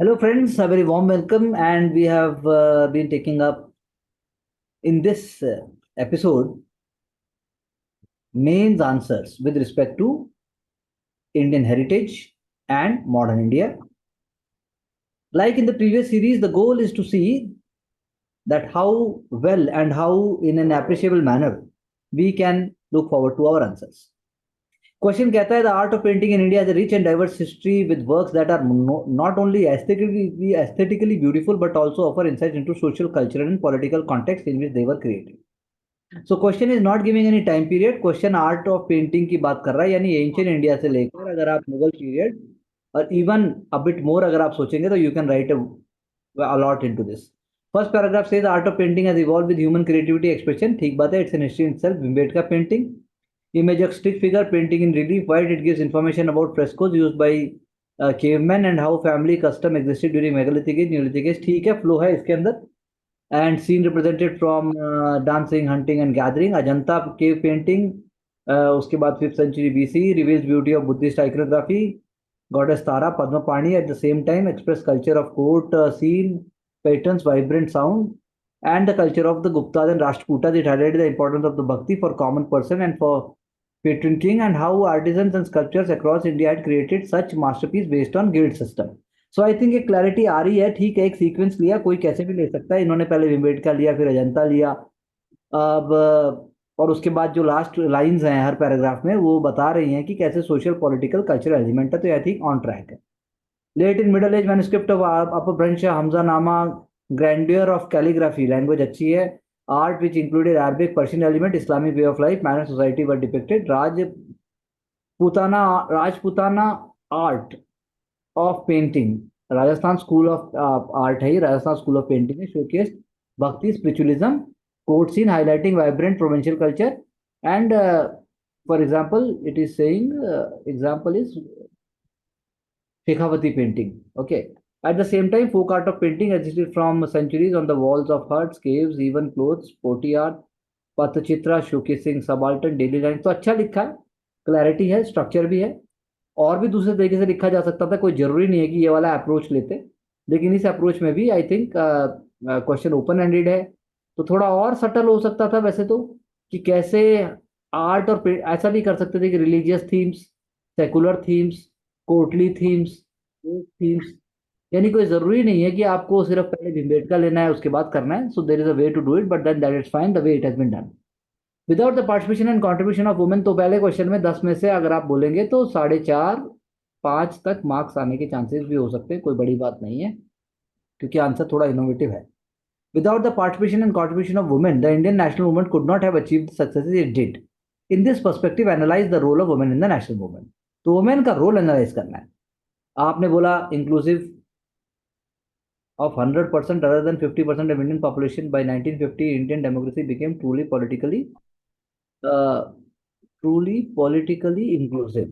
Hello, friends. A very warm welcome, and we have been taking up in this episode main answers with respect to Indian heritage and modern India. Like in the previous series, the goal is to see that how well and how in an appreciable manner we can look forward to our answers. Question कहता है the art of painting in India has a rich and diverse history with works that are not only aesthetically beautiful but also offer insights into social, cultural, and political context in which they were created. So question is not giving any time period. Question art of painting की बात कर रहा है यानी ancient India से लेकर अगर आप मुगल पीरियड और इवन अ बिट मोर अगर आप सोचेंगे तो you can write a lot into this. First paragraph says the art of painting has evolved with human creativity expression. ठीक बात है, it's an history in itself. Vimbedka painting, image of stick figure painting in relief. While it gives information about frescoes used by cavemen and how family custom existed during megalithic age, neolithic age. ठीक है, flow है इसके अंदर. And scene represented from dancing, hunting, and gathering. Ajanta cave painting. उसके बाद 5th century BC reveals beauty of Buddhist iconography. Goddess Tara, Padma Pani at the same time express culture of court scene, patterns, vibrant sound, and the culture of the Guptas and Rashtrakutas. It highlighted the importance of the bhakti for common person and for patron king, and how artisans and sculptors across India had created such masterpiece based on guild system. So I think एक clarity आ रही है. ठीक है, एक sequence लिया, कोई कैसे भी ले सकता है. इन्होंने पहले विम्बेडका लिया, फिर अजंता लिया. अब और उसके बाद जो लास्ट लाइंस हैं हर पैराग्राफ में वो बता रही हैं कि कैसे सोशल पॉलिटिकल कल्चरल एलिमेंट है. तो आई थिंक ऑन ट्रैक है. Let in middle age manuscript of upper ब्रंश Hamzanama, grandeur of calligraphy, language अच्छी है. Art which included Arabic, Persian element, Islamic way of life, manner society were depicted. Rajputana art of painting, Rajasthan school of art है ये, Rajasthan school of painting है. Showcase bhakti, spiritualism, court scene highlighting vibrant provincial culture. And for example it is saying, example is Shekhawati painting. Okay. At the same time, folk art of painting existed from centuries on the walls of huts, caves, even clothes, pottery art, पथचित्रा, showcasing subaltern daily life. तो अच्छा लिखा है, clarity है, structure भी है. और भी दूसरे तरीके से लिखा जा सकता था, कोई जरूरी नहीं है कि ये वाला अप्रोच लेते. लेकिन इस अप्रोच में भी I think question open ended है. तो थोड़ा और सटल हो सकता था वैसे तो, कि कैसे आर्ट और ऐसा भी कर सकते थे कि religious themes, secular themes, courtly themes, themes. यानी कोई जरूरी नहीं है कि आपको सिर्फ पहले भिम्बेटका लेना है उसके बाद करना है. So there is a way to do it, but then that is fine the way it has been done without the participation and contribution of women. तो पहले क्वेश्चन में 10 में से अगर आप बोलेंगे तो 4.5 5 तक मार्क्स आने के चांसेस भी हो सकते हैं. कोई बड़ी बात नहीं है क्योंकि आंसर थोड़ा इनोवेटिव है. Without the participation and contribution of women, the Indian national movement could not have achieved the successes it did. In this perspective, analyze the role of women in the national movement. तो women का role analyse करना है. आपने बोला inclusive of 100% rather than 50% of Indian population by 1950, Indian democracy became truly politically inclusive.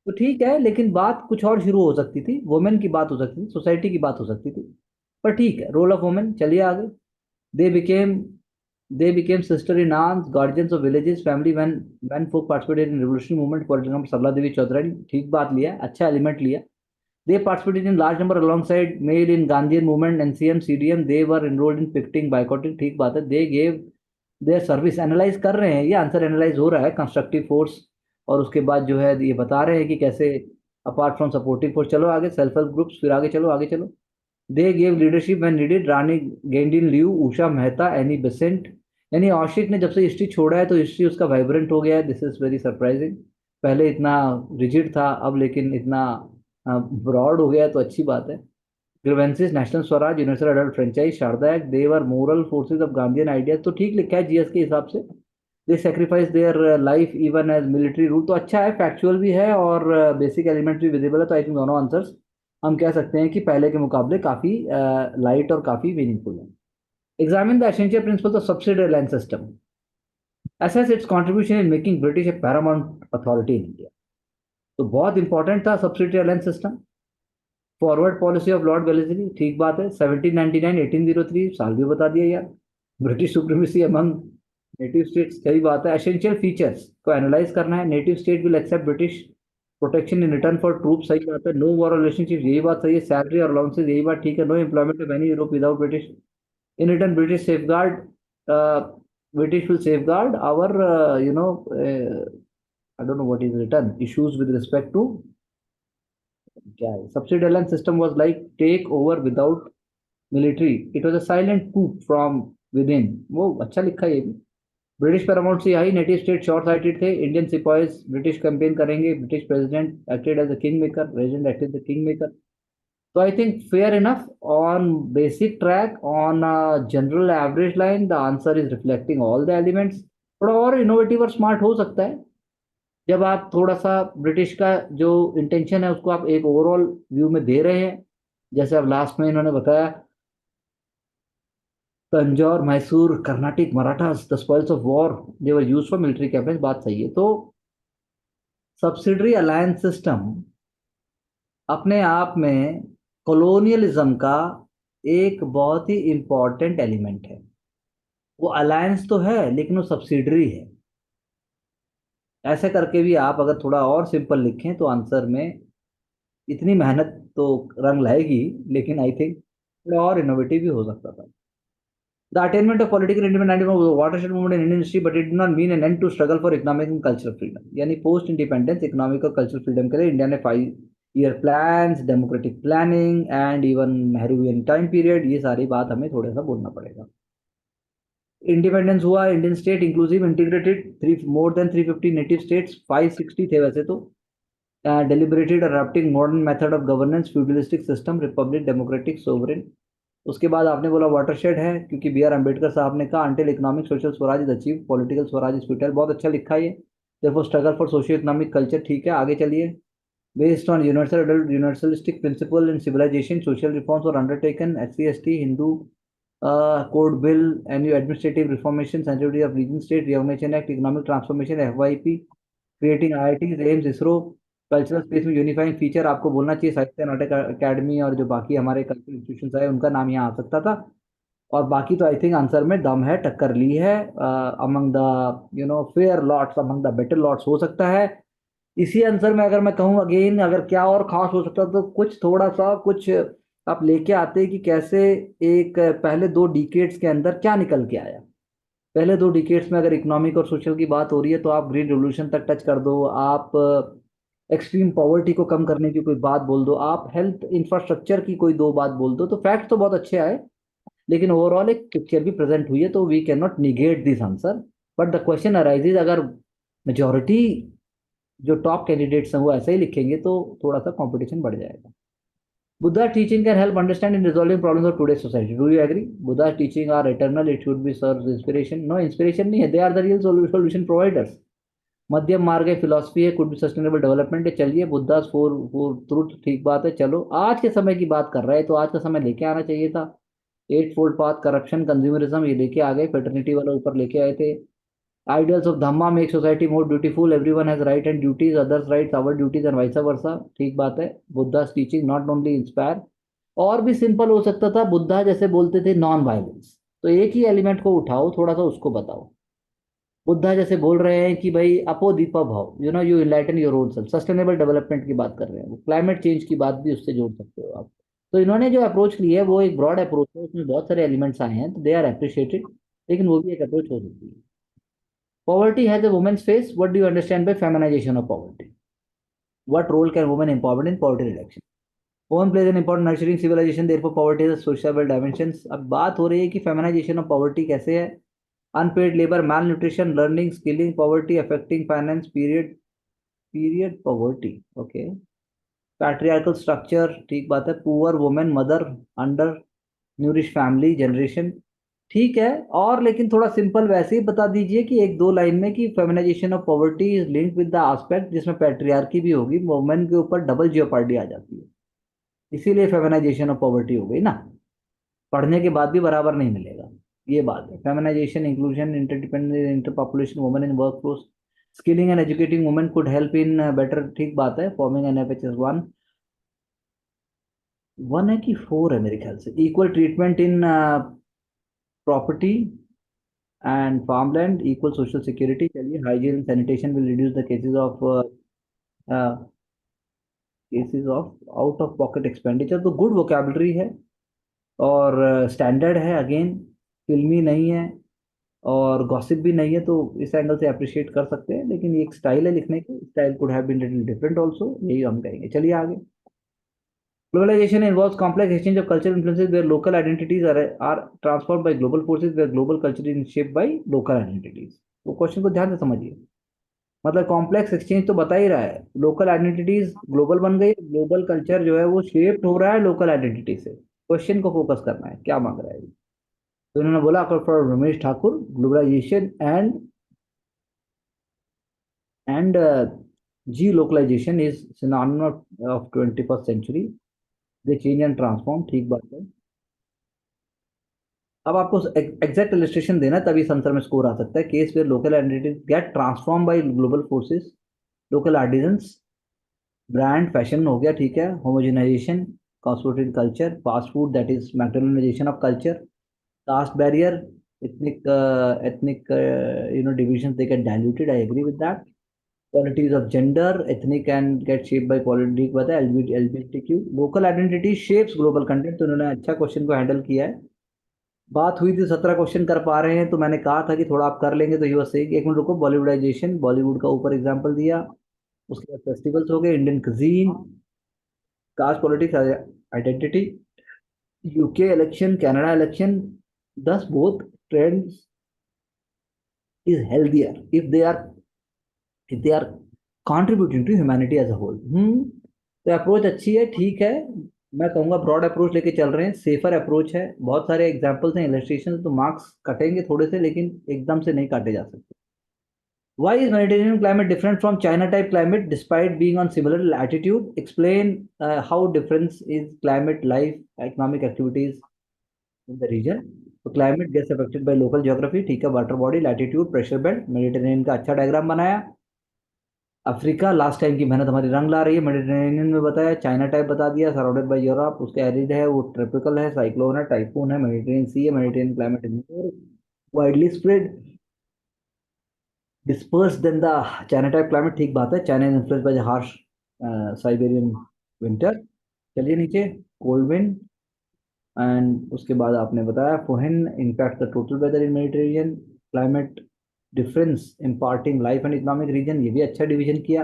तो ठीक है, लेकिन बात कुछ और शुरू हो सकती थी. वुमेन की बात हो सकती थी, सोसाइटी की बात हो सकती थी. पर ठीक है, रोल ऑफ वुमेन. चलिए आगे. They became they became sister in arms, guardians of villages, family when folk participated in revolutionary movement. For example, Sabla Devi Chaudhary. ठीक बात लिया, अच्छा एलिमेंट लिया. They participated in large number alongside male in Gandhian movement, NCM, CDM. They were enrolled in picketing, boycotting. ठीक बात है. They gave their service. Analyse कर रहे हैं, ये आंसर एनालाइज हो रहा है. Constructive force. और उसके बाद जो है ये बता रहे हैं कि कैसे अपार्ट फ्रॉम सपोर्टिंग फोर्स. चलो आगे, सेल्फ हेल्प ग्रुप्स. फिर आगे चलो, आगे चलो. They gave leadership when needed. Rani Gaidinliu, Usha Mehta, Annie Besant. यानी आशिक ने जब से हिस्ट्री छोड़ा है तो हिस्ट्री उसका वाइब्रेंट हो गया है. This is very surprising. पहले इतना रिजिड था, अब लेकिन इतना ब्रॉड हो गया, तो अच्छी बात है. Grievances, national Swaraj, universal adult franchise, Sharda act. They were moral forces of Gandhian ideas. तो ठीक लिखा है जीएस के हिसाब से. They sacrifice their life even as military rule. तो अच्छा है, फैक्चुअल भी है और बेसिक एलिमेंट भी विजिबल है. तो आई थिंक दोनों आंसर्स हम कह सकते हैं कि पहले के मुकाबले काफी लाइट और काफी मीनिंगफुल है. Examine the essential principles of subsidy airline system. assess its contribution in making British a paramount authority in India. तो बहुत इंपॉर्टेंट था subsidy airline system. Forward policy of Lord Wellesley. ठीक बात है. 1799 1803 साल भी बता दिया यार. British supremacy among native states. सही बात है. एसेंशियल फीचर्स को एनालाइज करना है. Native state will accept British protection in return for troop, सही बात है। नो वॉर रिलेशनशिप, यही बात सही है। सैलरी और अलाउंसेस, यही बात ठीक है। No employment of any Europe without British. In return British safeguard, British will safeguard our you know I don't know what is return issues with respect to क्या है। Subsidy alliance system was like take over without military, it was a silent coup from within. वो अच्छा लिखा है ये भी। British paramount से आई, नेटिव स्टेट शॉर्ट साइटेड थे। इंडियन सिपाहीज ब्रिटिश कैंपेन करेंगे। British president acted as a king maker, resident acted the king maker. So I think fair enough on basic track, on a general average line, the answer is reflecting all the elements. थोड़ा और innovative और smart हो सकता है जब आप थोड़ा सा ब्रिटिश का जो इंटेंशन है उसको आप एक ओवरऑल व्यू में दे रहे हैं। जैसे अब लास्ट में इन्होंने बताया Tanjore, Mysore, Carnatic, Marathas, the spoils of war they were used for military campaign, बात सही है। तो सब्सिडरी अलायंस सिस्टम अपने आप में कॉलोनियलिज्म का एक बहुत ही इंपॉर्टेंट एलिमेंट है। वो अलायंस तो है लेकिन वो सब्सिडरी है। ऐसे करके भी आप अगर थोड़ा और सिंपल लिखें तो आंसर में इतनी मेहनत तो रंग लाएगी, लेकिन आई थिंक थोड़ा और इनोवेटिव भी हो सकता था। The attainment of political independence was a watershed movement in Indian history, but it did not mean an end to struggle for economic and cultural freedom. यानी पोस्ट इंडिपेंडेंस इकोनॉमिक और cultural freedom के लिए India ने 5 year plans, democratic planning and even Nehruvian time period, ये सारी बात हमें थोड़ा सा बोलना पड़ेगा। इंडिपेंडेंस हुआ, Indian state inclusive integrated, three more than 350 native states, 560 थे वैसे तो। Deliberated adopting modern method of governance, feudalistic system, Republic, democratic, sovereign. उसके बाद आपने बोला वाटरशेड है, क्योंकि बी आर अम्बेडकर साहब ने कहा until economic social swaraj is achieve political swaraj is futile. बहुत अच्छा लिखा है ये। देखो struggle for socio economic culture, ठीक है, आगे चलिए। Based on universal adult universalistic principle in civilization, social reforms और undertaken, SC ST Hindu code bill, and administrative reformation, sensitivity of region state, recognition act, economic transformation, FYP, creating IIT, AIIMS, ISRO, cultural space में unifying feature. आपको बोलना चाहिए साहित्य नाटक academy और जो बाकी हमारे कल्चरल इंस्टीट्यूशन है उनका नाम यहाँ आ सकता था। और बाकी तो आई थिंक आंसर में दम है, टक्कर ली है। Among the fair lots, among the better lots हो सकता है। इसी आंसर में अगर मैं कहूँ अगेन, अगर क्या और खास हो सकता तो कुछ थोड़ा सा कुछ आप लेके आते कि कैसे एक पहले 2 डिकेड्स के अंदर क्या निकल के आया। पहले 2 डिकेड्स में अगर इकोनॉमिक और सोशल की बात हो रही है तो आप ग्रीन रेवोल्यूशन तक टच कर दो, आप एक्सट्रीम पॉवर्टी को कम करने की कोई बात बोल दो, आप हेल्थ इंफ्रास्ट्रक्चर की कोई 2 बात बोल दो, तो फैक्ट तो बहुत अच्छे आए, लेकिन ओवरऑल एक पिक्चर भी प्रेजेंट हुई है। तो we can not negate this answer, but the question arises अगर मेजोरिटी जो टॉप कैंडिडेट्स हैं वो ऐसा ही लिखेंगे तो थोड़ा सा कंपटीशन बढ़ जाएगा। Buddha teaching can help understand in resolving problems of today's society. Do you agree? Buddha's teaching are eternal. It should be serves inspiration. No inspiration नहीं है. They are the real solution providers. मध्यम मार्ग है, philosophy है, could be sustainable development है। चलिए Buddhas four four truth, ठीक बात है। चलो आज के समय की बात कर रहे हैं तो आज का समय लेके आना चाहिए था। 8 फोल्ड पाथ, करप्शन, कंज्यूमरिज्म, ये लेके आ गए। फेटर्निटी वाला ऊपर लेके आए थे। Ideals of dhamma make society more beautiful, everyone has right and duties, others rights our duties and vice versa, ठीक बात है। Buddha's teaching not only inspire, और भी सिंपल हो सकता था। बुद्धा जैसे बोलते थे नॉन वायलेंस, तो एक ही एलिमेंट को उठाओ, थोड़ा सा उसको बताओ। बुद्धा जैसे बोल रहे हैं कि भाई अपो दीपा भाव, you enlighten your own self, sustainable development की बात कर रहे हैं, वो क्लाइमेट चेंज की बात भी उससे जोड़ सकते हो आप। तो इन्होंने जो अप्रोच ली है वो एक ब्रॉड अप्रोच है, उसमें बहुत सारे एलिमेंट्स आए हैं, तो दे आर अप्रिशिएटेड, लेकिन वो भी एक अप्रोच हो सकती है। Poverty has a woman's face. What do you understand by feminization of poverty? What role can women empowered in poverty reduction? Women plays an important nurturing civilization, therefore poverty is a sociable dimensions. अब बात हो रही है कि feminization of poverty कैसे है। Unpaid labour, malnutrition, learning, skilling, poverty affecting finance, period poverty, okay. Patriarchal structure, ठीक बात है। Poor women, mother, undernourish family generation, ठीक है। और लेकिन थोड़ा सिंपल वैसे ही बता दीजिए कि 1-2 लाइन में कि feminisation of poverty is linked with the aspect जिसमें पैट्रियार्की भी होगी, वुमेन के ऊपर डबल जियोपार्डी आ जाती है, इसीलिए फेमिनाइजेशन ऑफ पॉवर्टी हो गई ना। पढ़ने के बाद भी बराबर नहीं मिलेगा, ये बात है। Feminisation, inclusion, interdependence, inter population, women in work force, skilling and educating women could help in better, ठीक बात है। फॉर्मिंग एन FHS 1, 1 है कि 4 है मेरे ख्याल से। Equal treatment in property and farmland, equal social security. चलिए hygiene and sanitation will reduce the cases of cases of out of pocket expenditure, तो गुड वोकेबलरी है और स्टैंडर्ड है, अगेन फिल्मी नहीं है और गॉसिप भी नहीं है, तो इस एंगल से अप्रिशिएट कर सकते हैं। लेकिन ये एक स्टाइल है लिखने की, style could have been little different also, यही हम कहेंगे। चलिए आगे। Globalization involves complex exchange of cultural influences where local identities are transformed by global forces, where global culture is shaped by local identities. तो question को ध्यान से समझिए। मतलब कॉम्प्लेक्स एक्सचेंज तो बता ही रहा है, लोकल आइडेंटिटीज ग्लोबल बन गई, ग्लोबल कल्चर जो है वो शेप्ड हो रहा है लोकल आइडेंटिटी से। क्वेश्चन को फोकस करना है, क्या मांग रहा है। तो उन्होंने बोला for Ramesh Thakur, globalisation and G localisation is synonym of 21st century, they change and transform, ठीक बात है। अब आपको एग्जैक्ट इलस्ट्रेशन देना है, तभी इस आंसर में स्कोर आ सकता है। Case where local identity get transform by global forces, local artisans, brand fashion हो गया, ठीक है। Homogenization, cosmopolitan culture, fast food, that is McDonaldization of culture, caste barrier, ethnic divisions, they get diluted, I agree with that. Qualities of gender, ethnic and get shaped by politics, पता है, LGBTQ, local identity shapes global content। तो उन्होंने अच्छा question को handle किया है। बात हुई थी 17 क्वेश्चन कर पा रहे हैं, तो मैंने कहा था कि थोड़ा आप कर लेंगे, तो ही वाज सेइंग, एक मिनट रुको, बॉलीवुडाइजेशन, बॉलीवुड का ऊपर एग्जांपल दिया, उसके बाद फेस्टिवल्स हो गए, Indian cuisine, caste politics, identity, UK election, Canada election, thus both trends is healthier if they are contributing to humanity as a whole। तो अप्रोच अच्छी है, ठीक है। मैं कहूँगा ब्रॉड अप्रोच लेके चल रहे हैं, सेफर अप्रोच है। बहुत सारे एग्जांपल्स हैं, इलस्ट्रेशन, तो मार्क्स कटेंगे थोड़े से, लेकिन एकदम से नहीं काटे जा सकते। Why is Mediterranean climate different from China type climate despite being on similar latitude? Explain how difference is climate, life, economic activities in the region. तो climate gets affected by local geography, ठीक है, water body, latitude, pressure belt, Mediterranean का अच्छा diagram बनाया। Africa, last time की मेहनत हमारी रंग ला रही है, मेडिटेरेनियन में बताया, चाइना टाइप बता दिया, सराउंडेड बाय यूरोप, उसके एरिड है, वो ट्रॉपिकल है, साइक्लोन है, टाइफून है, मेडिटेरेनियन सी है, Mediterranean climate is more widely spread, disperse than the China type climate, ठीक बात है, China is influenced by the harsh Siberian winter. चलिए नीचे, कोल्ड विंड, एंड उसके बाद आपने बताया foehn impact the total weather in Mediterranean climate, difference imparting life and economic region, ये भी अच्छा डिवीजन किया।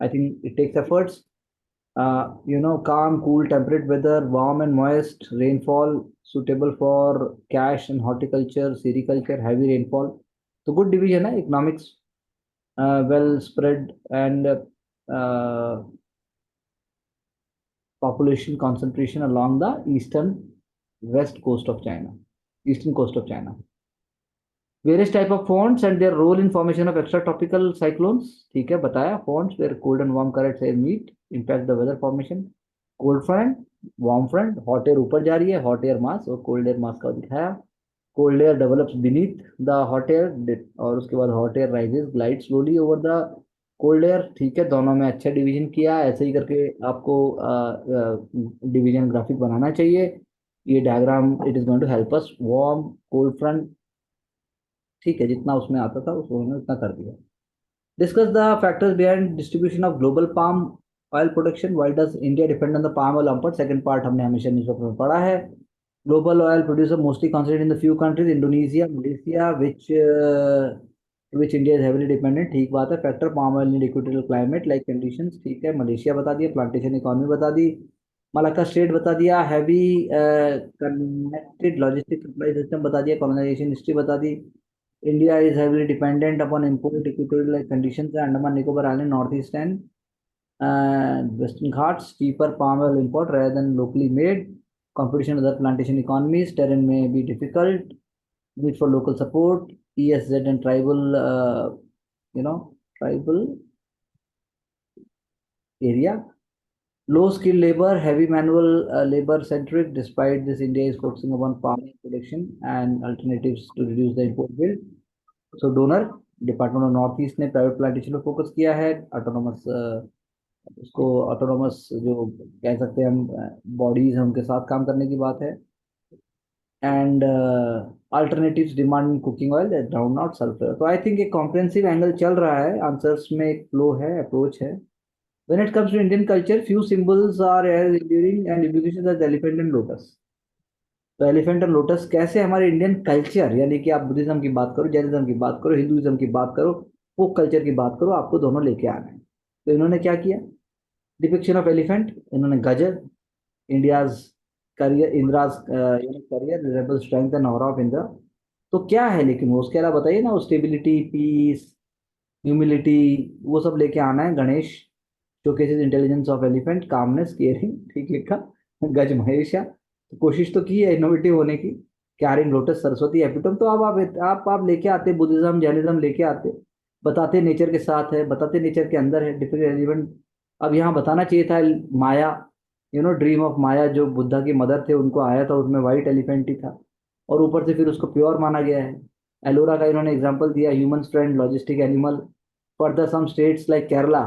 I think it takes efforts. Calm, cool, temperate weather, warm and moist, rainfall suitable for cash and horticulture, sericulture, heavy rainfall. So good division है, economics well spread, and population concentration along the west coast of China, eastern coast of China. Various type of fonts and their role in formation of extratropical cyclones, ठीक है बताया। fonts where cold and warm currents air meet impact the weather formation, cold front, warm front, hot air ऊपर जा रही है, hot air mass और cold air mass का दिखाया। cold air develops beneath the hot air, और उसके बाद hot air rises glide slowly over the cold air, ठीक है। दोनों में अच्छा डिवीजन किया, ऐसे ही करके आपको डिवीजन ग्राफिक बनाना चाहिए। ये diagram it is going to help us, warm, cold front, ठीक है, जितना उसमें आता था उसको उन्होंने उतना कर दिया। Discuss the factors behind distribution of global palm oil production, why does India depend on the palm oil import, second part हमने हमेशा न्यूज़पेपर में पढ़ा है। Global oil producer mostly considered in the few countries, Indonesia, Malaysia, which India is heavily dependent, ठीक बात है। Factor palm oil need equatorial climate like conditions, ठीक है, मलेशिया बता दिया, प्लांटेशन इकोनॉमी बता दी, मलाक्का स्टेट बता दिया, heavy connected logistic supply system बता दिया, कॉलोनाइजेशन हिस्ट्री बता दी। India is heavily dependent upon import equatorial like conditions, Andaman Nicobar Island, Northeast and Western Ghats, cheaper palm oil import rather than locally made. Competition with other plantation economies, terrain may be difficult, need for local support, ESZ and tribal, tribal area. Low skilled labor, heavy manual labor centric. Despite this, India is focusing upon farming production and alternatives to reduce the import bill. So donor department of north east ने private plantation पर focus किया है, autonomous उसको autonomous जो कह सकते हैं हम बॉडीज हैं उनके साथ काम करने की बात है। And alternatives demand cooking oil, ground not sulphur. तो आई थिंक एक कॉम्प्रेंसिव एंगल चल रहा है, आंसर्स में एक फ्लो है, अप्रोच है। When it comes to Indian culture, few symbols are as enduring and evocations as elephant and lotus. तो एलिफेंट और लोटस कैसे हमारे इंडियन कल्चर, यानी कि आप बुद्धिज्म की बात करो, जैनिज्म की बात करो, हिंदुइज्म की बात करो, फोक कल्चर की बात करो, आपको दोनों लेके आना है। तो इन्होंने क्या किया, डिपिक्शन ऑफ एलिफेंट, इन्होंने गजर, इंडियाज करियर, इंद्राज करियर, रिजेबल strength and aura of Indra. तो क्या है लेकिन वो, उसके अलावा बताइए ना, वो स्टेबिलिटी, पीस, ह्यूमिलिटी, वो सब लेके आना है। Ganesh showcases intelligence of elephant, calmness, caring, ठीक लिखा। गज महेशा, तो कोशिश तो की है इनोवेटिव होने की। Carrying lotus, Saraswati epitome. तो अब आप लेके आते बुद्धिज्म जैनिज्म लेके आते, बताते नेचर के साथ है, बताते नेचर के अंदर है डिफरेंट एलिमेंट। अब यहाँ बताना चाहिए था माया, ड्रीम ऑफ माया, जो बुद्धा की मदर थे उनको आया था, उसमें वाइट एलिफेंट ही था, और ऊपर से फिर उसको प्योर माना गया है। एलोरा का इन्होंने एग्जाम्पल दिया, human friend logistic animal. Further some states like Kerala,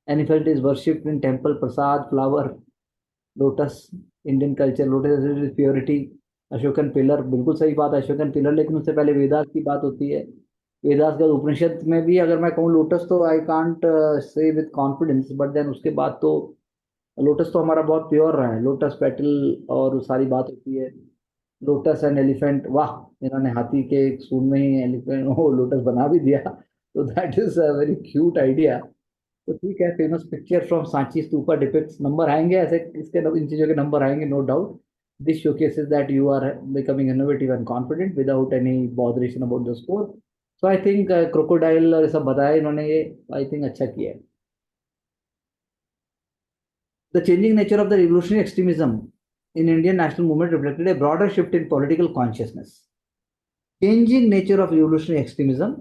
elephant is worshipped in temple, prasad, flower, lotus, Indian culture, lotus purity. Ashokan pillar, बिल्कुल सही बात है, अशोकन पिलर, लेकिन उससे पहले वेदास की बात होती है। वेदास का उपनिषद में भी अगर मैं कहूँ लोटस, तो I can't say with confidence, but then उसके बाद तो लोटस तो हमारा बहुत प्योर रहा है, लोटस पेटल, और सारी बात होती है। लोटस एंड एलिफेंट, वाह, इन्होंने हाथी के सूंड में ही एलिफेंट वो लोटस बना भी दिया। तो that is a very cute idea. तो ठीक है, famous picture from Sanchi stupa depicts, number आएंगे ऐसे, इसके इन चीजों के नंबर आएंगे, no doubt. This showcases that you are becoming innovative and confident without any botheration about the score. So I think crocodile और ये सब बताया इन्होंने, ये आई थिंक अच्छा किया है। The changing nature of the revolutionary extremism in Indian national movement reflected a broader shift in political consciousness. Changing nature of revolutionary extremism,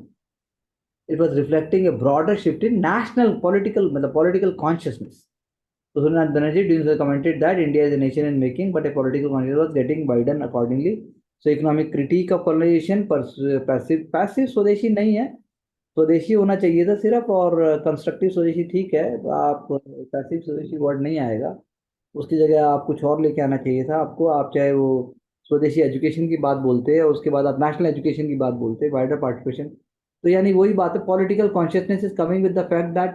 it was reflecting a broader shift in national political consciousness. So Surnath Banerjee commented that India is a nation in making, but a political consciousness was getting widened accordingly. So economic critique of colonization, passive स्वदेशी नहीं है, स्वदेशी होना चाहिए था सिर्फ, और constructive स्वदेशी ठीक है, आप पैसिव स्वदेशी वर्ड नहीं आएगा, उसकी जगह आप कुछ और लेके आना चाहिए था आपको। आप चाहे वो स्वदेशी एजुकेशन की बात बोलते हैं, उसके बाद आप नेशनल एजुकेशन की बात बोलते हैं, वाइडर पार्टिसिपेशन। तो यानी वही बात है, political consciousness is coming with the fact that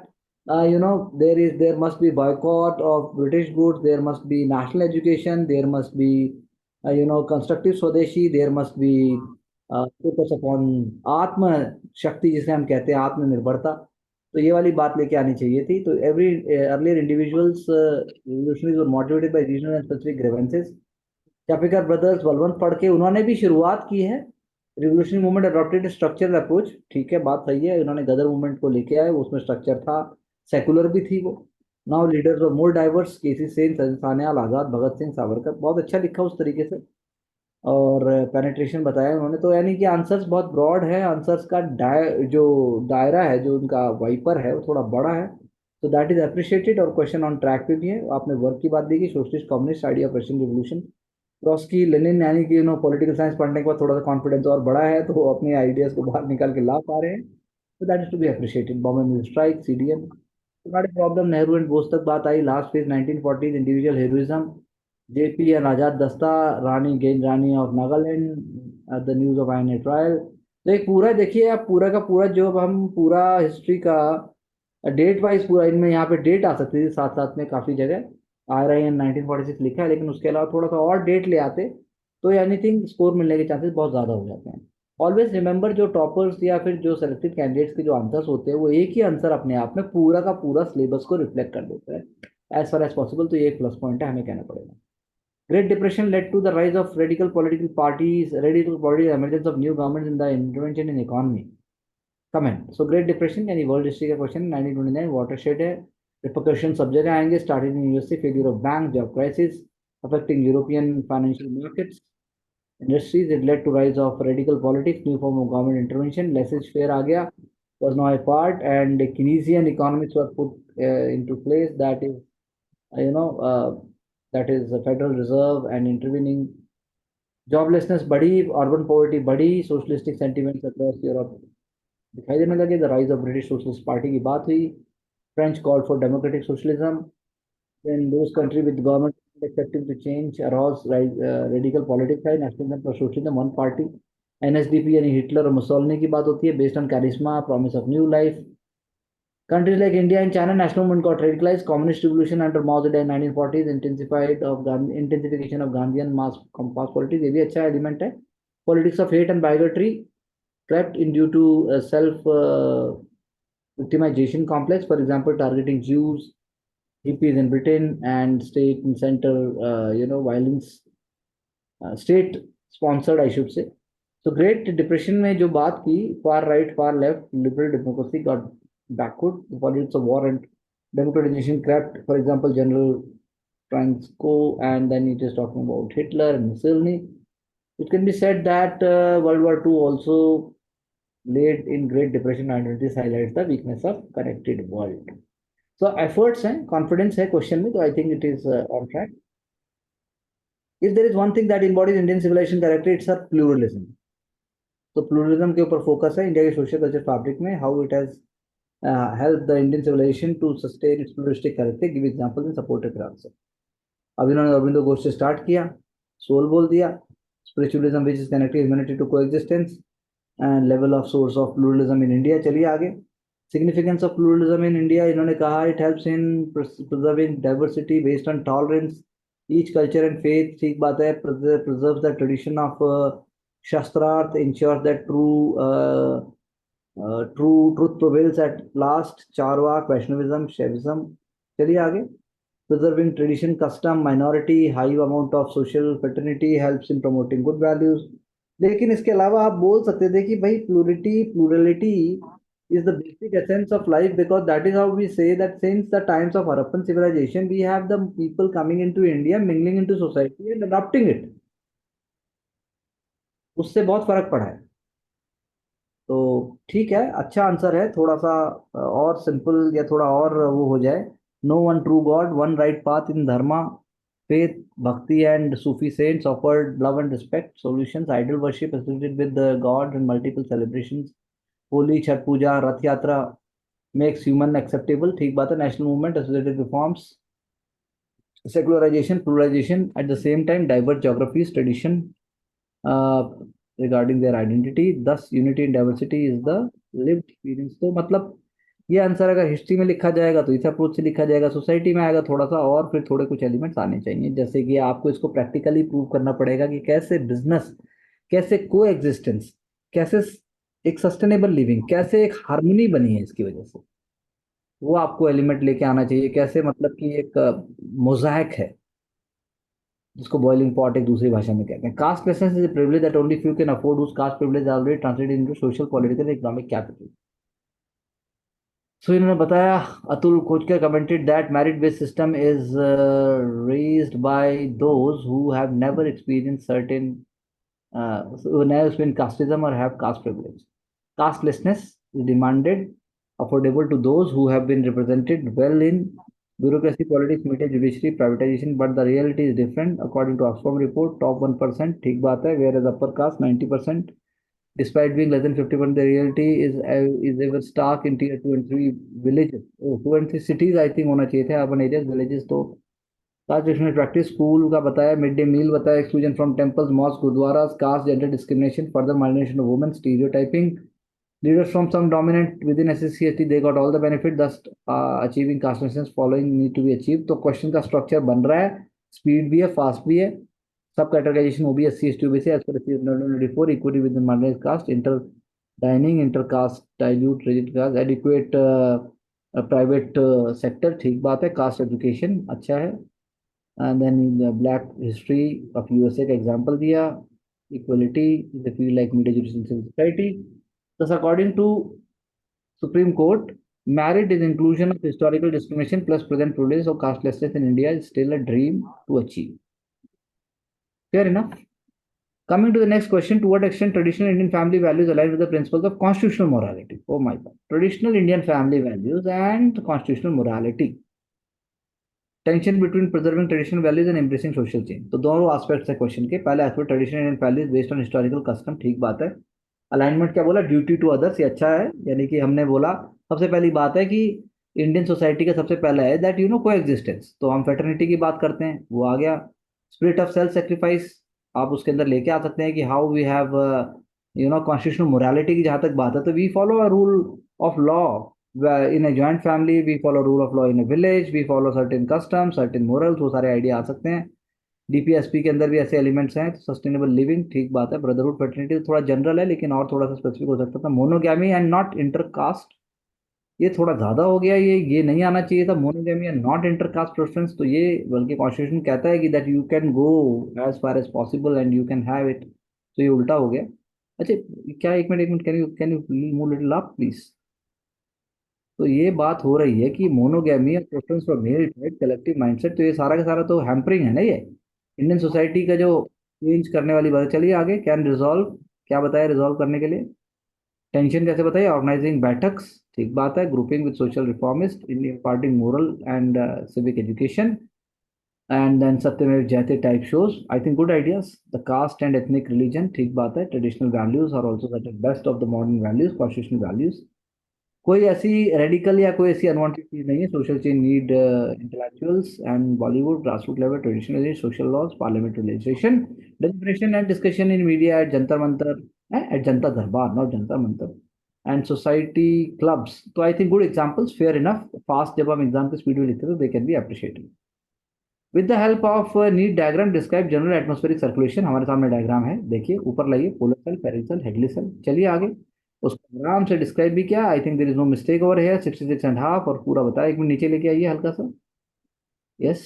there must be boycott of British goods, there must be national education, there must be constructive swadeshi, there must be focus upon Atma Shakti, जिसे हम कहते हैं आत्मनिर्भरता। तो ये वाली बात लेके आनी चाहिए थी। तो every earlier individuals revolutionaries were motivated by regional and specific grievances. Chapekar brothers, Balwant Phadke, उन्होंने भी शुरुआत की है। Revolutionary movement adopted structural approach, ठीक है, बात सही है, इन्होंने गदर मूवमेंट को लेके आए, उसमें स्ट्रक्चर था, सेकुलर भी थी वो। नाउ लीडर्स और मोर डाइवर्स, केसी सेन, सान्याल, आजाद, भगत सिंह, सावरकर, बहुत अच्छा लिखा उस तरीके से, और पेनिट्रेशन बताया उन्होंने। तो यानी कि आंसर्स बहुत ब्रॉड है, आंसर्स का जो दायरा है, जो उनका वाइपर है, वो थोड़ा बड़ा है। तो दैट इज अप्रिशिएटेड, और क्वेश्चन ऑन ट्रैक पे भी है। आपने वर्क की बात दी कि socialist communist idea of Russian revolution, Trotsky, Lenin, यानी कि पॉलिटिकल साइंस पढ़ने के बाद थोड़ा सा कॉन्फिडेंस और बड़ा है, तो वो अपने आइडियाज को बाहर निकाल के ला पा रहे हैं। तो that is to be appreciated. Bombay mill strike, CDM, तुम्हारे प्रॉब्लम, नेहरू एंड बोस तक बात आई, last phase 1940 individual heroism, JP and Azad Dasta, Rani गेंद Rani of Nagaland, the news of INA trial. तो एक पूरा देखिए आप, पूरा का पूरा जो हम पूरा हिस्ट्री का डेट वाइज पूरा, इनमें यहाँ पे डेट आ सकती थी साथ साथ में, काफी जगह आ रहे हैं 1946 लिखा है, लेकिन उसके अलावा थोड़ा सा और डेट ले आते तो एनीथिंग स्कोर मिलने के चांसेस बहुत ज्यादा हो जाते हैं। ऑलवेज रिमेंबर, जो टॉपर्स या फिर जो सेलेक्टेड कैंडिडेट्स के जो आंसर्स होते हैं, वो एक ही आंसर अपने आप में पूरा का पूरा सिलेबस को रिफ्लेक्ट कर देता है एज फार एज पॉसिबल। तो ये एक प्लस पॉइंट है, हमें कहना पड़ेगा। Great Depression led to the rise of radical political parties, radical political emergence of new governments in the intervention in economy. Comment. So Great Depression यानी world history का question, 1929 watershed है। Repercussion सब जगह आएंगे, started in USA, failure of bank, job crisis affecting European financial markets, industries. It led to rise of radical politics, new form of government intervention, laissez-faire आ गया, was now a part, and Keynesian economics were put into place. That is, you know, that is the Federal Reserve and intervening. Joblessness बढ़ी, urban poverty बढ़ी, socialistic sentiments across Europe दिखाई देने लगे, the rise of British socialist party की बात हुई, French called for democratic socialism, then those country with government accepting to change arose radical politics है, nationalism पर सोशलिज्म, वन पार्टी, एनएसडीपी यानी Hitler और मुसोलिनी की बात होती है, based on charisma, promise of new life, Countries like India and China, national movement got radicalized. Communist revolution under Mao Zedong in 1940s, intensification of Gandhian mass politics. ये भी अच्छा element है. Politics of hate and bigotry crept in due to self victimization complex. For example, targeting Jews, hippies in Britain, and state and center, violence, state sponsored, I should say. So Great Depression में जो बात की, far right, far left, liberal democracy got backward. The politics of war and democratization crept. For example, General Franco, and then it is talking about Hitler and Mussolini. It can be said that World War II also laid in Great Depression identities highlights the weakness of connected world. So efforts हैं, confidence है question में, तो I think it is on track. If there is one thing that embodies Indian civilization character, it's a pluralism. तो pluralism के ऊपर focus है India के social culture fabric में. How it has help the Indian civilization to sustain its pluralistic character. Give examples and supported answer. अब इन्होंने अरविंदो घोष से start किया, सोल बोल दिया. Spiritualism which is connected humanity to coexistence and level of source of pluralism in India. चलिए आगे. Significance of pluralism in India, इन्होंने कहा it helps in preserving diversity based on tolerance each culture and faith. ठीक बात है. Preserve the tradition of Shastrarth, ensures that truth prevails at last. Charvak, Vaishnavism, Shaivism. चलिए आगे. Preserving tradition, custom, minority, high amount of social fraternity helps in promoting good values. लेकिन इसके अलावा आप बोल सकते थे कि भाई plurality is the basic essence of life, because that is how we say that since the times of Harappan civilization we have the people coming into India, mingling into society and adopting it. उससे बहुत फर्क पड़ा है. तो ठीक है, अच्छा answer है. थोड़ा सा और सिंपल या थोड़ा और वो हो जाए. No one true God, one right path in dharma, faith, bhakti, and Sufi saints offered love and respect. Solutions: idol worship associated with the god and multiple celebrations. Holi, Chhat Puja, Rath Yatra makes human acceptable. ठीक बात है. National movement, associated reforms, secularization, pluralization, at the same time diverse geographies, tradition, uh, regarding their identity. Thus unity in diversity is the lived experience. तो मतलब ये answer अगर history में लिखा जाएगा तो इस अप्रोच से लिखा जाएगा, सोसाइटी में आएगा थोड़ा सा और फिर थोड़े कुछ एलिमेंट्स आने चाहिए. जैसे कि आपको इसको प्रैक्टिकली प्रूव करना पड़ेगा कि कैसे बिजनेस, कैसे को एग्जिस्टेंस, कैसे एक सस्टेनेबल लिविंग, कैसे एक हार्मनी बनी है इसकी वजह से. वो आपको एलिमेंट लेके आना चाहिए. कैसे मतलब कि एक मोजाइक है जिसको बॉइलिंग पॉट एक दूसरी भाषा में कहते हैं. Caste preference is a privilege that only few can afford, whose caste privilege already translated into social, political, economic capital. So इन्होंने बताया, Atul Khojkar commented that merit based system is raised by those who have never experience certain never experienced casteism or have caste privilege. Castelessness is demanded, affordable to those who have been represented well in bureaucracy, politics, media, judiciary, privatization, but the reality is different. According to Oxfam report, top 1%, ठीक बात है, whereas upper caste 90%. Despite being less than 50%, the reality is ever stark in tier 2 and 3 villages. Oh, 2 and 3 cities I think होना चाहिए थे, urban areas, villages तो caste discrimination practice. School का बताया, mid day meal बताया, exclusion from temples, mosque, gurdwaras, caste, gender discrimination, further migration of women, stereotyping. Leaders from some dominant within SSC they got all the benefit, thus achieving caste license following need to be achieved. तो question का structure बन रहा है, speed भी है, fast भी है. सब कैटेगराइजेशन वो भी SC ST OBC as per 1994, equity with minority caste, inter dining, inter caste, dilute, rigid caste, adequate private sector. ठीक बात है. कास्ट एजुकेशन अच्छा है. And then black history of USA का एग्जांपल दिया. Equality is the field like media, judicial society. Thus, according to Supreme Court, merit is inclusion of historical discrimination plus present privilege of castelessness in India is still a dream to achieve. Fair enough. Coming to the next question, to what extent traditional Indian family values align with the principles of constitutional morality? Oh my God. Traditional Indian family values and constitutional morality. Tension between preserving traditional values and embracing social change. तो दोनों aspects है question के. पहला aspect traditional Indian values based on historical custom. ठीक बात है. Alignment क्या बोला, ड्यूटी टू अदर्स, ये अच्छा है. यानी कि हमने बोला सबसे पहली बात है कि इंडियन सोसाइटी का सबसे पहला है दैट को एग्जिस्टेंस. तो हम फेटर्निटी की बात करते हैं, वो आ गया. स्पिरिट ऑफ सेल्फ सेक्रीफाइस आप उसके अंदर लेके आ सकते हैं कि how we have constitutional morality की जहाँ तक बात है तो we follow a rule of law in a joint family we follow rule of law, in a village we follow certain custom, certain morals, वो सारे आइडिया आ सकते हैं। डीपीएसपी के अंदर भी ऐसे एलिमेंट्स हैं। तो सस्टेनेबल लिविंग, ठीक बात है। ब्रदरहुड फ्रेटर्निटी थोड़ा जनरल है, लेकिन और थोड़ा सा स्पेसिफिक हो सकता था। मोनोगैमी एंड नॉट इंटरकास्ट, ये थोड़ा ज्यादा हो गया, ये नहीं आना चाहिए था। Monogamy and not intercaste preference, तो ये बल्कि कॉन्स्टिट्यूशन कहता है कि that you can go as far as possible and you can have it, तो ये उल्टा हो गया। अच्छा, क्या, एक minute, can you move little up please. तो ये बात हो रही है कि मोनोगैमी और preference for male tribe, collective mindset, तो ये सारा का सारा तो हैम्परिंग है ना ये इंडियन सोसाइटी का, जो चेंज करने वाली बात है। चलिए आगे, कैन रिजॉल्व, क्या बताया रिजॉल्व करने के लिए? टेंशन कैसे बताइए? ऑर्गेनाइजिंग बैठक्स, ठीक बात है। Grouping with social reformist in imparting moral and civic education, and then सत्यमेव जयते type shows, I think good ideas. The caste and ethnic religion, ठीक बात है। traditional values are also the best of the modern values, constitutional values। कोई ऐसी radical या कोई ऐसी अनवांटेड चीज नहीं है। Social change need intellectuals and Bollywood, grassroot level, traditional social laws, parliament legislation, deliberation and discussion in media at Jantar Mantar, at Janta Darbar, not Jantar Mantar, and society clubs. तो I think good examples, fair enough. Fast जब हम exam की speed में लिखते हैं तो they can be appreciated. With the help of neat diagram describe general atmospheric circulation, हमारे सामने डायग्राम है, देखिए ऊपर लाइए, polar cell, Ferrel cell, Hadley cell. चलिए आगे, उसको आराम से डिस्क्राइब भी किया। I think there is no mistake over here, 66.5, और पूरा बताया। एक मिनट नीचे लेके आइए हल्का सा। यस,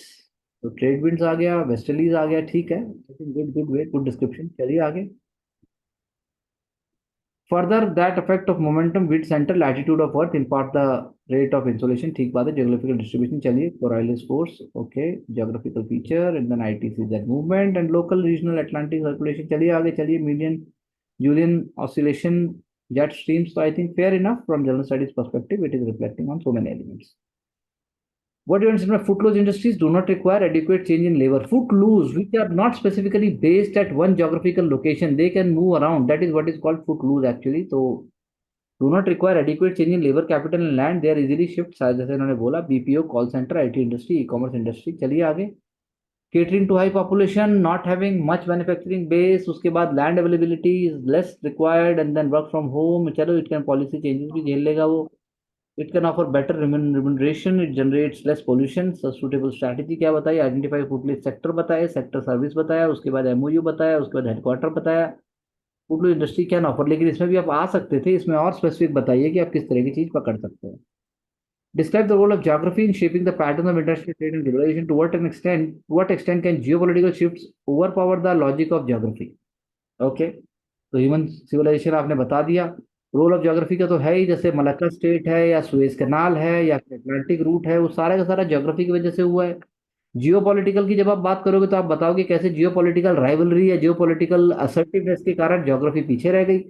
तो ट्रेड विंड्स आ गया, वेस्टर्लीज आ गया, ठीक है। Good good way, good description. चलिए आगे। Further that effect of momentum with centre latitude of earth impart the rate of insolation, ठीक बात है। ज्योग्राफिकल डिस्ट्रीब्यूशन, चलिए Coriolis force, okay. Geographical feature and then ITC that movement and local regional Atlantic circulation. चलिए आगे, चलिए। Median Julian oscillation, jet streams, तो I think fair enough from general studies perspective, it is reflecting on so many elements. What do you understand? Footloose industries do not require adequate change in labor. Footloose, which are not specifically based at one geographical location, they can move around. That is what is called footloose actually. So do not require adequate change in labor, capital and land. They are easily shipped. जैसे इन्होंने बोला, BPO, call centre, IT industry, e commerce industry. चलिए आगे। Catering to high population, not having much manufacturing base, उसके बाद land availability is less required, and then work from home, चलो it can policy changes भी झेल लेगा वो। It can offer better remuneration, it generates less pollution, suitable strategy क्या बताइए? Identify foodless sector बताया, sector service बताया, उसके बाद MOU बताया, उसके बाद हेडक्वार्टर बताया। फूड इंडस्ट्री कैन ऑफर, लेकिन इसमें भी आप आ सकते थे, इसमें और स्पेसिफिक बताइए कि आप किस तरह की चीज पकड़ सकते हैं। Describe the role of geography in shaping the pattern of international trade and globalization. To what extent can geopolitical shifts overpower the logic of geography? Okay, तो ह्यूमन सिविलाइजेशन आपने बता दिया। रोल ऑफ ज्योग्राफी का तो है ही, जैसे Malacca state है या सुएज कैनाल है या अटलांटिक रूट है, वो सारा का सारा ज्योग्राफी की वजह से हुआ है। जियो पॉलिटिकल की जब आप बात करोगे तो आप बताओगे कैसे जियो पॉलिटिकल राइवलरी या जियो पॉलिटिकल असर्टिवनेस के कारण ज्योग्राफी पीछे रह गई।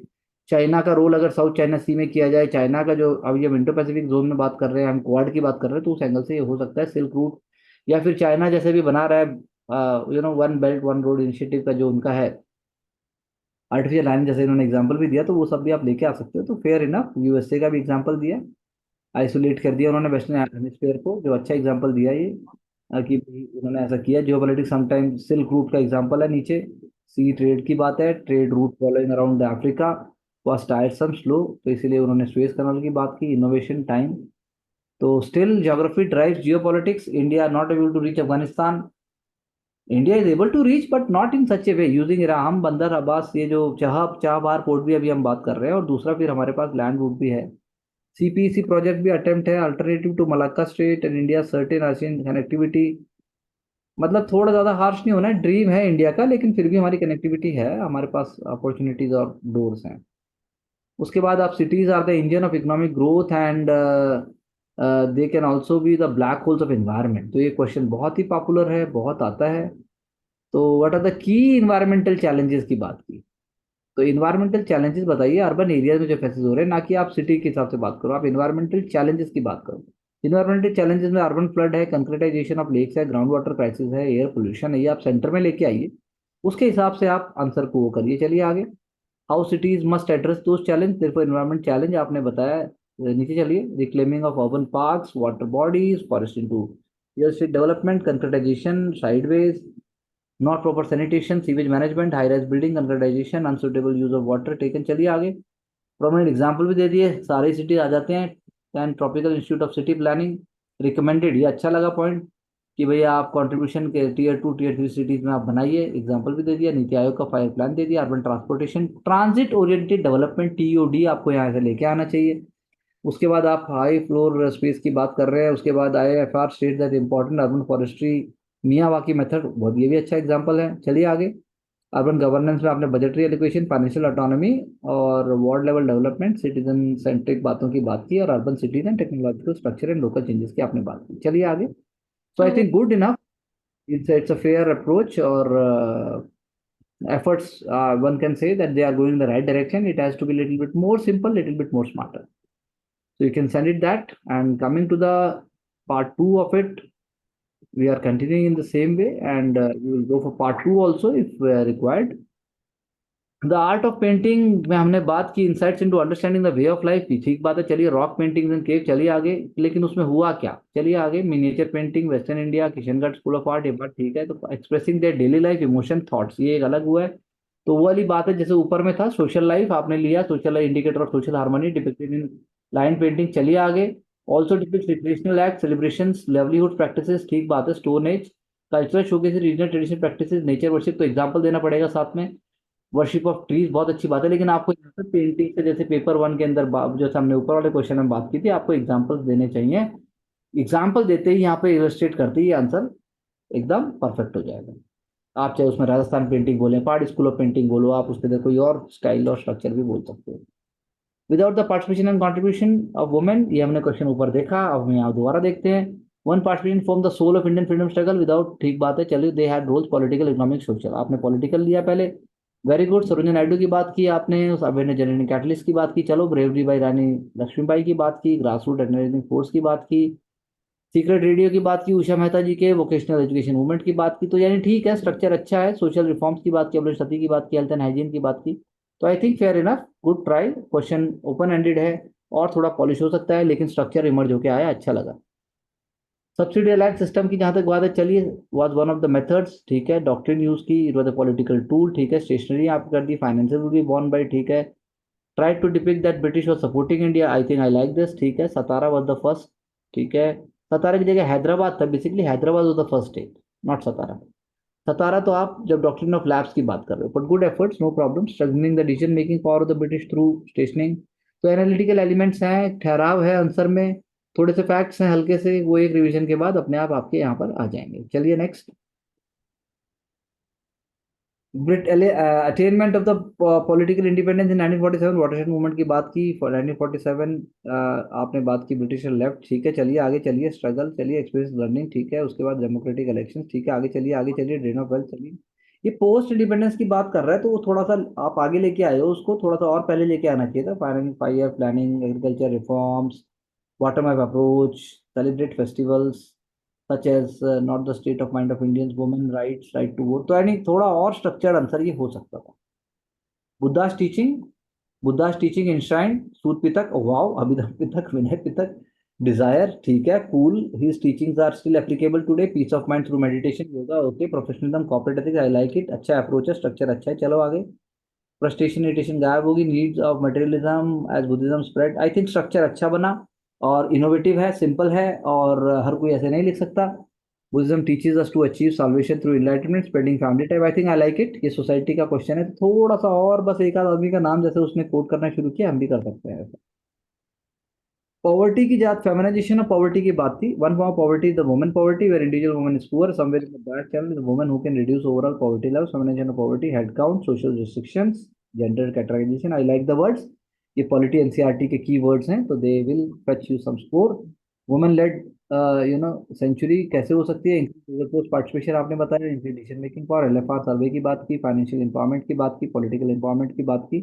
चाइना का रोल अगर साउथ चाइना सी में किया जाए, चाइना का जो अभी हम इंडो पैसिफिक जोन में बात कर रहे हैं, हम क्वाड की बात कर रहे हैं, तो उस एंगल से ये हो सकता है सिल्क रूट, या फिर चाइना जैसे भी बना रहा है one belt one road initiative का जो उनका है, आर्टिफिशियल लाइन जैसे इन्होंने एग्जांपल भी दिया, तो वो सब भी आप लेके आ सकते हो। तो फेयर इनफ, यूएसए का भी एग्जांपल दिया, आइसोलेट कर दिया उन्होंने वेस्टर्न हेमिस्फीयर को, जो अच्छा एग्जांपल दिया ये, कि भाई उन्होंने ऐसा किया। जियोपॉलिटिक्स समटाइम सिल्क रूट का एग्जांपल है नीचे। सी ट्रेड की बात है, trade route following around Africa was tiresome slow, तो इसीलिए उन्होंने सुएज कनाल की बात की। इनोवेशन टाइम, तो still geography drives geopolitics. India not able to reach Afghanistan, India is able to reach but not in such a way using राम Bandar Abbas, ये जो चाबहार पोर्ट भी अभी हम बात कर रहे हैं, और दूसरा फिर हमारे पास लैंड रूट भी है। सीपीसी प्रोजेक्ट भी अटेम्प्ट है, alternative to Malacca strait and India certain ASEAN connectivity. मतलब थोड़ा ज्यादा हार्श नहीं होना है, ड्रीम है इंडिया का, लेकिन फिर भी हमारी कनेक्टिविटी है, हमारे पास अपॉर्चुनिटीज और डोर्स हैं। उसके बाद आप, cities are the engine of economic growth and they can also be the black holes of environment. तो ये क्वेश्चन बहुत ही पॉपुलर है, बहुत आता है। तो what are the key environmental challenges की बात की, तो इन्वायरमेंटल चैलेंजेस बताइए अर्बन एरियाज में जो फेसेस हो रहे हैं, ना कि आप सिटी के हिसाब से बात करो, आप इन्वायरमेंटल चैलेंजेस की बात करो। इन्वायरमेंटल चैलेंजेस में अर्बन फ्लड है, कंक्रीटाइजेशन ऑफ लेक्स है, ग्राउंड वाटर क्राइसिस है, एयर पोल्यूशन है, ये आप सेंटर में लेके आइए, उसके हिसाब से आप आंसर को वो करिए। चलिए आगे। How cities must address those challenge, देखो इन्वायरमेंट चैलेंज आपने बताया, नीचे चलिए। Reclaiming of urban parks, water bodies, forest into real estate development, concretization, sideways, not proper sanitation, sewage management, high rise building, concretization, unsuitable use of water taken. चलिए आगे। Prominent example भी दे दिए, सारे city आ जाते हैं। Then tropical institute of city planning recommended, ये अच्छा लगा पॉइंट कि भैया आप कंट्रीब्यूशन के टीयर 2 टीयर 3 सिटीज में आप बनाइए, एग्जांपल भी दे दिया, नीति आयोग का 5 प्लान दे दिया, urban transportation transit oriented development TOD आपको यहाँ से लेके आना चाहिए। उसके बाद आप हाई फ्लोर स्पेस की बात कर रहे हैं, उसके बाद IFR state that important urban forestry Miyawaki method, बहुत ये भी अच्छा एग्जांपल है। चलिए आगे, अर्बन गवर्नेंस में आपने बजटरी एलोकेशन, फाइनेंशियल ऑटोनॉमी और ward level development, citizen centric बातों की बात की, और urban cities and technological structure and local changes की आपने बात की। चलिए आगे, so I think good enough, it's a fair approach, or efforts, one can say that they are going in the right direction. It has to be a little bit more simple, little bit more smarter. So you can send it that. And coming to the part 2 of it, we are continuing in the same way, and we will go for part 2 also if required. The art of painting में हमने बात की, insights into understanding the way of life की, ठीक बात है। चलिए rock painting and केव, चलिए आगे, लेकिन उसमें हुआ क्या, चलिए आगे, miniature painting western India Kishangarh school of art, ये बात ठीक है। तो expressing their daily life emotion thoughts, ये एक अलग हुआ है। तो वो वाली बात है, जैसे ऊपर में था सोशल लाइफ आपने लिया, social indicator of social harmony depicted in line painting. चलिए आगे, also depict recreational act celebrations livelihood practices, ठीक बात है। Stone age cultural showcase regional traditional practices, nature worship, तो एग्जाम्पल देना पड़ेगा साथ में। वर्शिप ऑफ ट्रीज बहुत अच्छी बात है, लेकिन आपको यहाँ पर पेंटिंग से, जैसे पेपर 1 के अंदर जैसे हमने ऊपर वाले क्वेश्चन में बात की थी, आपको एग्जांपल्स देने चाहिए। एग्जांपल देते ही यहाँ पे इलस्ट्रेट करते ही आंसर एकदम परफेक्ट हो जाएगा। आप चाहे उसमें राजस्थान पेंटिंग बोले, पहाड़ स्कूल ऑफ पेंटिंग बोलो, आप उसके अंदर कोई और स्टाइल और स्ट्रक्चर भी बोल सकते हो। Without the participation and contribution of women, ये हमने क्वेश्चन ऊपर देखा, अब हम यहाँ दोबारा देखते हैं। One participation form the soul of Indian freedom struggle without, ठीक बात है। चलिए, they had roles political economic social, आपने पॉलिटिकल लिया पहले, वेरी गुड। सरोजिनी नायडू की बात की आपने, उस अभिनय जननी कैटलिस्ट की बात की। चलो, ब्रेवरी बाई रानी लक्ष्मीबाई की बात की, ग्रास रूट ऑर्गेनाइजिंग फोर्स की बात की, सीक्रेट रेडियो की बात की, उषा मेहता जी के वोकेशनल एजुकेशन मूवमेंट की बात की। तो यानी ठीक है, स्ट्रक्चर अच्छा है। सोशल रिफॉर्म्स की बात की, अबुल सती की बात की, हेल्थ एंड हाइजीन की बात की। तो I think fair enough, good try. Question open ended है और थोड़ा पॉलिश हो सकता है, लेकिन स्ट्रक्चर इमर्ज होकर आया, अच्छा लगा। सब्सिडी अलाइड सिस्टम की जहां तक बात है, चलिए, was one of the methods, ठीक है। डॉक्ट्रिन यूज की, it was a political tool, ठीक है। स्टेशनरी आप कर दी, financial will be borne by, ठीक है। Try to depict that British was supporting India, I think I like this, ठीक है। सतारा वाज द फर्स्ट, ठीक है। सतारा की जगह हैदराबाद था, basically Hyderabad was the first state, not Satara. Satara तो आप जब डॉक्ट्रिन ऑफ लैब्स की बात कर रहे हो, but good efforts, no problem. Strengthening the decision making power of the British through stationing, तो एनालिटिकल एलिमेंट्स हैं, ठहराव है आंसर में, थोड़े से फैक्ट्स हैं हल्के से, वो एक रिवीजन के बाद अपने आप आपके यहाँ पर आ जाएंगे। चलिए नेक्स्ट, ब्रिट attainment of the political independence in 1947, watershed movement की बात की। 1947 आपने बात की, ब्रिटिश लेफ्ट, ठीक है। चलिए आगे, चलिए स्ट्रगल, चलिए एक्सपीरियंस लर्निंग, ठीक है। उसके बाद डेमोक्रेटिक इलेक्शन, ठीक है। आगे चलिए, आगे चलिए, ड्रेन ऑफ वेल्थ, चलिए। ये पोस्ट इंडिपेंडेंस की बात कर रहा है, तो वो थोड़ा सा आप आगे लेके आए हो, उसको थोड़ा सा और पहले लेके आना चाहिए था। 5 year planning, agriculture reforms, bottom up approach, celebrate festivals such as not the state of mind of Indians, women rights, right to vote, तो यानी थोड़ा और स्ट्रक्चर्ड आंसर ये हो सकता था। Buddha's teaching, Buddha's teaching enshrined, Sutta Pitaka, wow, Abhidhamma Pitaka, Vinaya Pitaka, desire, ठीक है, cool, his teachings are still applicable today, peace of mind through meditation, yoga, okay, professionalism, corporate ethics, I like it, अच्छा अप्रोच है, स्ट्रक्चर अच्छा है। चलो आगे, फ्रस्ट्रेशन इरिटेशन गायब होगी, needs of materialism as Buddhism spread, I think structure अच्छा बना और इनोवेटिव है, सिंपल है, और हर कोई ऐसे नहीं लिख सकता। Buddhism teaches us to achieve salvation through enlightenment, spreading family type, I think I like it. ये सोसाइटी का क्वेश्चन है, तो थोड़ा सा और बस एक आध आदमी का नाम जैसे उसने कोट करना शुरू किया, हम भी कर सकते हैं ऐसा। पॉवर्टी की जात, फेमिनाइजेशन ऑफ पॉवर्टी की बात थी। One form of poverty the woman poverty, where individual woman is poor, somewhere in the back channel the woman who can reduce overall poverty level, feminisation of poverty, head count, social restrictions, gender categorisation, I like the words. ये पॉलिटी NCERT के की words हैं, तो they will fetch you some score. Woman led century कैसे हो सकती है, पोस्ट पार्टिसिपेशन आपने बताया, डिसीजन मेकिंग पावर, एलएफआर सर्वे की बात की, फाइनेंशियल एम्पावरमेंट की बात की, पॉलिटिकल एम्पावरमेंट की बात की,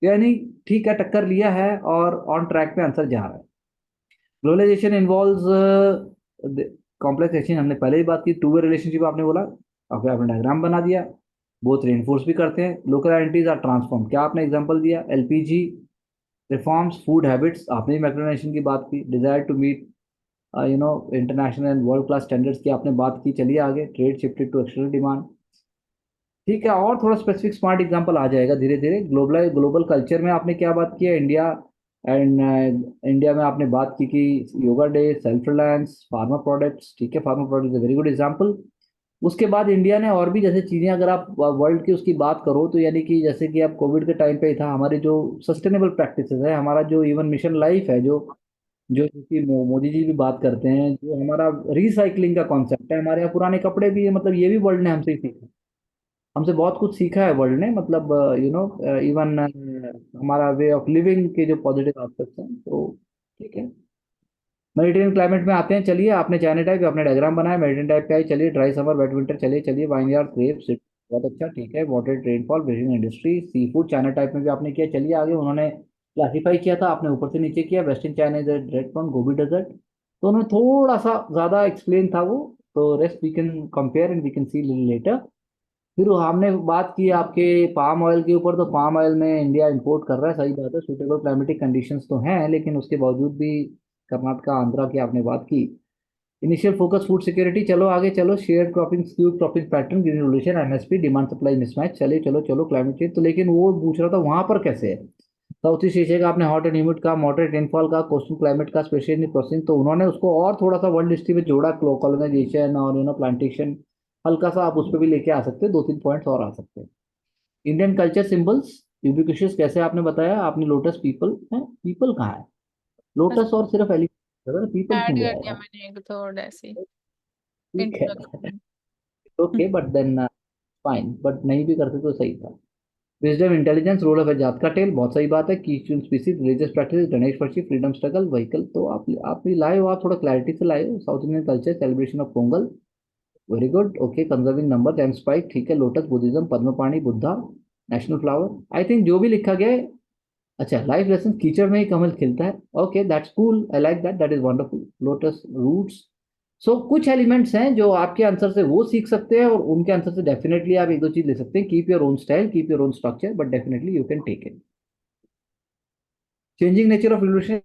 यानी ठीक है, टक्कर लिया है और ऑन ट्रैक पे आंसर जा रहा है। ग्लोबलाइजेशन इन्वॉल्व्स कॉम्प्लेक्स एक्सचेंज, हमने पहले ही बात की। टू वे रिलेशनशिप आपने बोला, अब आपने डायग्राम बना दिया, बोथ रेनफोर्स भी करते हैं। लोकल आइडेंटिटीज आर ट्रांसफॉर्म, क्या आपने एग्जांपल दिया। एलपीजी रिफॉर्म्स, फूड हैबिट्स, आपने मैक्रोनेशन की बात की। Desire to meet international and world class standards की आपने बात की। चलिए आगे, trade shifted to external demand, ठीक है। और थोड़ा स्पेसिफिक स्मार्ट एग्जांपल आ जाएगा धीरे धीरे। ग्लोबल ग्लोबल कल्चर में आपने क्या बात की है, इंडिया एंड इंडिया में आपने बात की कि yoga day, self reliance, pharma products, ठीक है, pharma products very good example. उसके बाद इंडिया ने और भी जैसे चीजें, अगर आप वर्ल्ड की उसकी बात करो तो यानी कि जैसे कि अब कोविड के टाइम पे ही था, हमारे जो सस्टेनेबल प्रैक्टिसेस है, हमारा जो इवन मिशन लाइफ है, जो जो कि मोदी जी भी बात करते हैं, जो हमारा रिसाइकलिंग का कॉन्सेप्ट है, हमारे यहाँ पुराने कपड़े भी है, मतलब ये भी वर्ल्ड ने हमसे ही सीखा, हमसे बहुत कुछ सीखा है वर्ल्ड ने, मतलब इवन हमारा वे ऑफ लिविंग के जो पॉजिटिव एस्पेक्ट्स हैं, तो ठीक है। मेडिटेरियन क्लाइमेट में आते हैं, चलिए, आपने चाइना टाइप अपने डायग्राम बनाया, मेडिटेरियन टाइप का ही, चलिए, ड्राई समर वेट विंटर, चलिए चलिए, वाइनयार्ड ग्रेप्स, बहुत अच्छा, ठीक है, moderate rainfall, fishing industry, sea food China type में भी आपने किया, चलिए आगे, उन्होंने क्लासीफाई किया था, आपने ऊपर से नीचे किया, western China is red tone, Gobi desert, तो उन्होंने थोड़ा सा ज्यादा एक्सप्लेन था वो, तो rest we can compare and we can see later. फिर हमने बात की आपके पाम ऑयल के ऊपर, तो पाम ऑयल में इंडिया इंपोर्ट कर रहा है, सही बात है, सूटेबल क्लाइमेटिक कंडीशंस तो हैं, लेकिन उसके बावजूद भी कर्नाटका, आंध्रा की आपने बात की। इनिशियल फोकस फूड सिक्योरिटी, चलो आगे चलो, share cropping, skewed cropping pattern, green revolution, MSP, demand supply mismatch, चले चलो चलो, क्लाइमेट चेंज, तो लेकिन वो पूछ रहा था वहां पर कैसे है। साउथ ईस्ट एशिया का आपने हॉट एंड ह्यूमिड का, मॉडरेट रेनफॉल का, कोस्टल क्लाइमेट का, स्पेशली प्रोसेसिंग, तो उन्होंने उसको और थोड़ा सा वर्ल्ड हिस्ट्री में जोड़ा, कॉलोनाइजेशन और प्लांटेशन, हल्का सा आप उस पर भी लेके आ सकते हैं, दो तीन पॉइंट्स और आ सकते हैं। इंडियन कल्चर सिंबल्स, यूबिक्विशियस, कैसे आपने बताया, आपने लोटस, पीपल है, पीपल कहाँ है, बस लोटस और सिर्फ एलिफेंट, पीपल ऐड क्यों ले कर आए दिया आप? मैंने एक थोड़ा ऐसे ठीक है, introduction. Okay, but then fine, but नहीं भी करते तो सही था। विजडम, इंटेलिजेंस, रोल ऑफ जात का टेल, बहुत सही बात है, की स्पीसीज, रिलीजियस प्रैक्टिस, गणेश पक्षी, फ्रीडम स्ट्रगल, व्हीकल, तो आप भी लाए हो, आप थोड़ा क्लैरिटी से लाए हो, south Indian culture, celebration of Pongal, very good, okay, conserving number, M spike, ठीक है, lotus, Buddhism, Padmapani, Buddha, national flower, I think जो भी लिखा गया है, अच्छा, लाइफ लेसन, कीचड़ में ही कमल खिलता है, okay, that's cool, I like that, that is wonderful, lotus roots. So कुछ एलिमेंट्स हैं जो आपके आंसर से वो सीख सकते हैं, और उनके आंसर से डेफिनेटली आप एक दो चीज ले सकते हैं, keep your own style, keep your own structure, but definitely you can take it. Changing nature of revolution